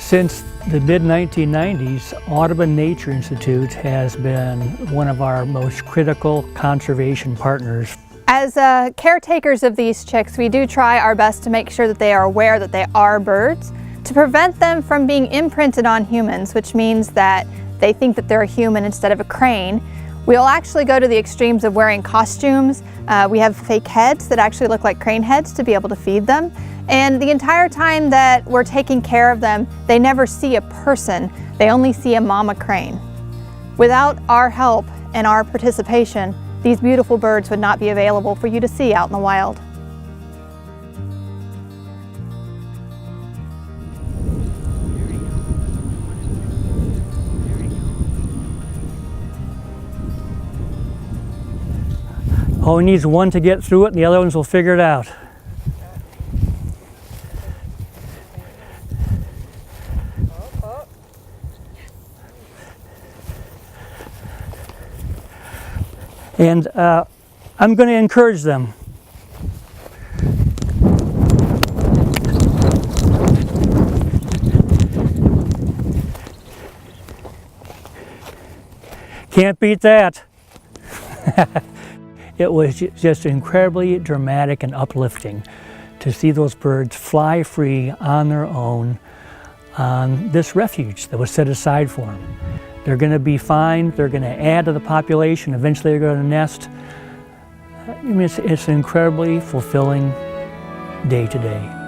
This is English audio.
Since the mid-1990s, Audubon Nature Institute has been one of our most critical conservation partners. As caretakers of these chicks, we do try our best to make sure that they are aware that they are birds, to prevent them from being imprinted on humans, which means that they think that they're a human instead of a crane. We'll actually go to the extremes of wearing costumes. We have fake heads that actually look like crane heads to be able to feed them. And the entire time that we're taking care of them, they never see a person. They only see a mama crane. Without our help and our participation, these beautiful birds would not be available for you to see out in the wild. Oh, he needs one to get through it and the other ones will figure it out. And I'm going to encourage them. Can't beat that. It was just incredibly dramatic and uplifting to see those birds fly free on their own on this refuge that was set aside for them. They're going to be fine, they're going to add to the population, eventually they're going to nest. I mean, it's an incredibly fulfilling day today.